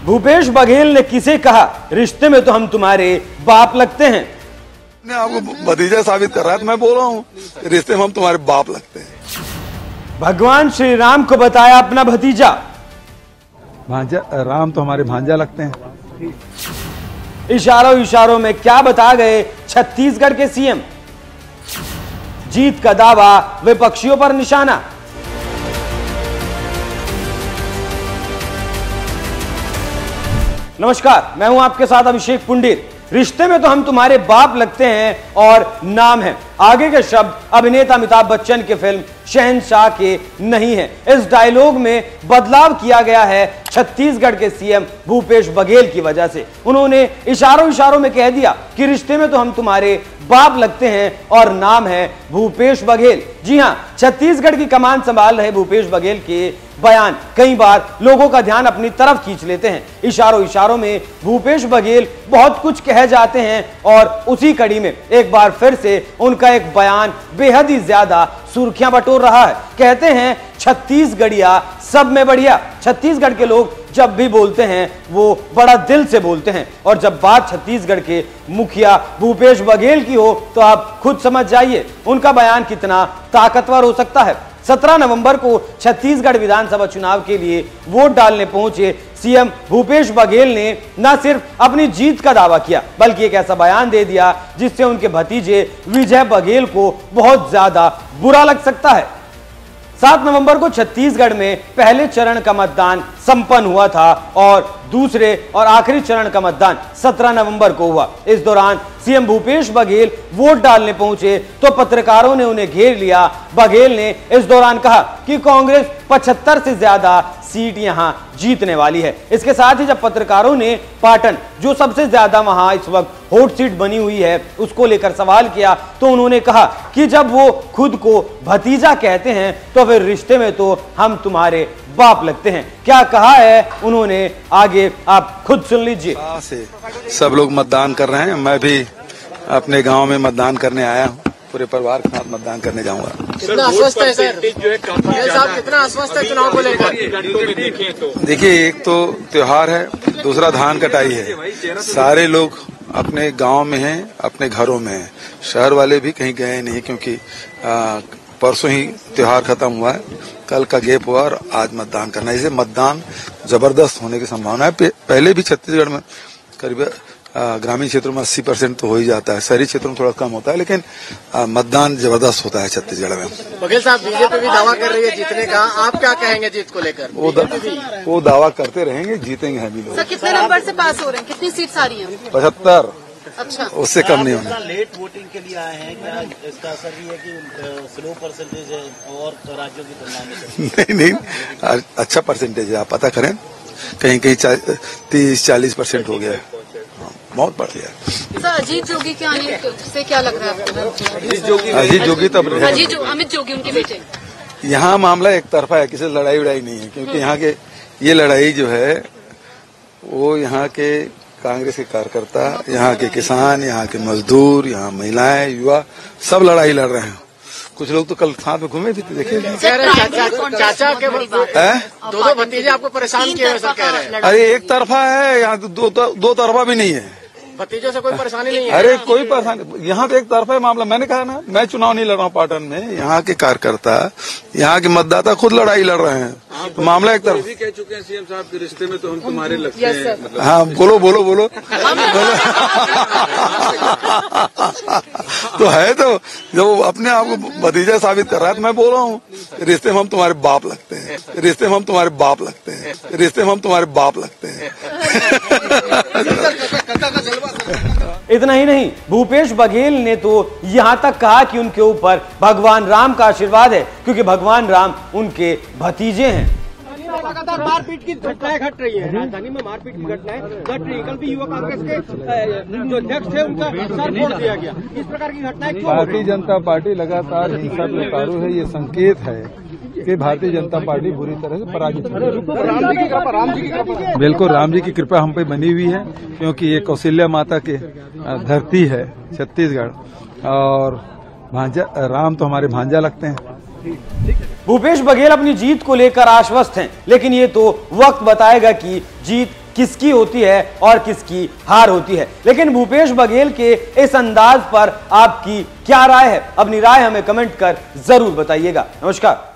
भूपेश बघेल ने किसे कहा रिश्ते में तो हम तुम्हारे बाप लगते हैं। मैं आपको भतीजा साबित कर रहा है तो मैं बोल रहा हूँ रिश्ते में हम तुम्हारे बाप लगते हैं। भगवान श्री राम को बताया अपना भतीजा। भांजा राम तो हमारे भांजा लगते हैं। इशारों इशारों में क्या बता गए छत्तीसगढ़ के सीएम। जीत का दावा विपक्षियों पर निशाना। नमस्कार, मैं हूं आपके साथ अभिषेक पुंडित। रिश्ते में तो हम तुम्हारे बाप लगते हैं और नाम है। आगे के शब्द अभिनेता अमिताभ बच्चन के फिल्म शहंशाह के नहीं है। इस डायलॉग में बदलाव किया गया है छत्तीसगढ़ के सीएम भूपेश बघेल की वजह से। उन्होंने इशारों इशारों में कह दिया कि रिश्ते में तो हम तुम्हारे बाप लगते हैं और नाम है भूपेश बघेल। जी हां, छत्तीसगढ़ की कमान संभाल रहे भूपेश बघेल के बयान कई बार लोगों का ध्यान अपनी तरफ खींच लेते हैं। इशारों इशारों में भूपेश बघेल बहुत कुछ कह जाते हैं और उसी कड़ी में एक बार फिर से उनका एक बयान बेहद ही ज्यादा सुर्खियां बटोर रहा है। कहते हैं छत्तीसगढ़िया सब में बढ़िया। छत्तीसगढ़ के लोग जब भी बोलते हैं वो बड़ा दिल से बोलते हैं और जब बात छत्तीसगढ़ के मुखिया भूपेश बघेल की हो तो आप खुद समझ जाइए उनका बयान कितना ताकतवर हो सकता है। 17 नवंबर को छत्तीसगढ़ विधानसभा चुनाव के लिए वोट डालने पहुंचे सीएम भूपेश बघेल ने न सिर्फ अपनी जीत का दावा किया बल्कि एक ऐसा बयान दे दिया जिससे उनके भतीजे विजय बघेल को बहुत ज्यादा बुरा लग सकता है। 7 नवंबर को छत्तीसगढ़ में पहले चरण का मतदान संपन्न हुआ था और दूसरे और आखिरी चरण का मतदान 17 नवंबर को हुआ। इस दौरान सीएम भूपेश बघेल वोट डालने पहुंचे तो पत्रकारों ने उन्हें घेर लिया। बघेल ने इस दौरान कहा कि कांग्रेस 75 से ज्यादा सीट यहां जीतने वाली है। इसके साथ ही जब पत्रकारों ने पाटन, जो सबसे ज्यादा वहां इस वक्त हॉट सीट बनी हुई है, उसको लेकर सवाल किया तो उन्होंने कहा कि जब वो खुद को भतीजा कहते हैं तो फिर रिश्ते में तो हम तुम्हारे बाप लगते हैं। क्या कहा है उन्होंने आगे आप खुद सुन लीजिए। सब लोग मतदान कर रहे हैं, मैं भी अपने गांव में मतदान करने आया हूं। पूरे परिवार के साथ मतदान करने जाऊंगा। कितना आश्वस्त है सर? साहब कितना आश्वस्त है चुनाव को लेकर? देखिए, एक तो त्योहार है, दूसरा धान कटाई है। सारे लोग अपने गांव में हैं, अपने घरों में हैं। शहर वाले भी कहीं गए नहीं क्योंकि परसों ही त्योहार खत्म हुआ है, कल का गैप हुआ और आज मतदान करना है। इसे मतदान जबरदस्त होने की संभावना है। पहले भी छत्तीसगढ़ में करीब ग्रामीण क्षेत्रों में 80% तो हो ही जाता है, शहरी क्षेत्रों में थोड़ा कम होता है, लेकिन मतदान जबरदस्त होता है छत्तीसगढ़ में। बघेल साहब, बीजेपी भी दावा कर रही है जीतने का, आप क्या कहेंगे जीत को लेकर? वो दावा करते रहेंगे, जीतेंगे हम भी लोग। सर, कितने नंबर से पास हो रहे हैं? कितनी सीट आ रही है? 75। अच्छा, उससे कम नहीं होना। लेट वोटिंग के लिए आए हैं, क्या इसका असर भी है कि स्लो परसेंटेज है और राज्यों की तुलना में? नहीं, अच्छा परसेंटेज है। आप पता करें, कहीं कहीं 30-40% हो गया है, बहुत बढ़ गया है। सर, अजीत जोगी के आने से क्या लग रहा है आपको? अजीत जोगी तब अमित जोगी उनके बेटे। यहाँ मामला एक तरफा है, किसी लड़ाई उड़ाई नहीं है, क्योंकि यहाँ के ये लड़ाई जो है वो यहाँ के कांग्रेस के कार्यकर्ता, यहाँ के किसान, यहाँ के मजदूर, यहाँ महिलाएं, युवा सब लड़ाई लड़ रहे हैं। कुछ लोग तो कल साथ में घूमे भी थे, देखे। चाचा के दो भतीजे आपको परेशान किए हुए सर कह रहे हैं। अरे एक तरफा है, यहाँ दो तरफा भी नहीं है। भतीजों से कोई परेशानी नहीं है? अरे कोई परेशानी, यहाँ तो एक तरफा है मामला। मैंने कहा ना, मैं चुनाव नहीं लड़ रहा हूँ पाटन में। यहाँ के कार्यकर्ता, यहाँ के मतदाता खुद लड़ाई लड़ रहे हैं, तो मामला एक तरफ। कह चुके हैं सीएम साहब के रिश्ते में तो हम तुम्हारे लगते हैं। हाँ, बोलो बोलो बोलो। तो है, तो जब अपने आप को भतीजा साबित कर रहा है तो मैं बोल रहा हूँ रिश्ते में हम तुम्हारे बाप लगते हैं। रिश्ते में हम तुम्हारे बाप लगते हैं। रिश्ते में हम तुम्हारे बाप लगते हैं। इतना ही नहीं, भूपेश बघेल ने तो यहां तक कहा कि उनके ऊपर भगवान राम का आशीर्वाद है क्योंकि भगवान राम उनके भतीजे हैं। लगातार मारपीट की घटनाएं घट रही है, राजधानी में मारपीट की घटनाएं घट रही है। कल भी युवा कांग्रेस के जो अध्यक्ष थे उनका सर फोड़ दिया गया। इस प्रकार की घटनाएं क्यों? भारतीय जनता पार्टी लगातार हिंसा में उतारू है। ये संकेत है कि भारतीय जनता पार्टी बुरी तरह से पराजित है। बिल्कुल, राम जी की कृपा हम पे बनी हुई है क्योंकि ये कौशल्या माता के धरती है छत्तीसगढ़ और राम तो हमारे भांजा लगते हैं। भूपेश बघेल अपनी जीत को लेकर आश्वस्त हैं, लेकिन ये तो वक्त बताएगा कि जीत किसकी होती है और किसकी हार होती है। लेकिन भूपेश बघेल के इस अंदाज पर आपकी क्या राय है? अपनी राय हमें कमेंट कर जरूर बताइएगा। नमस्कार।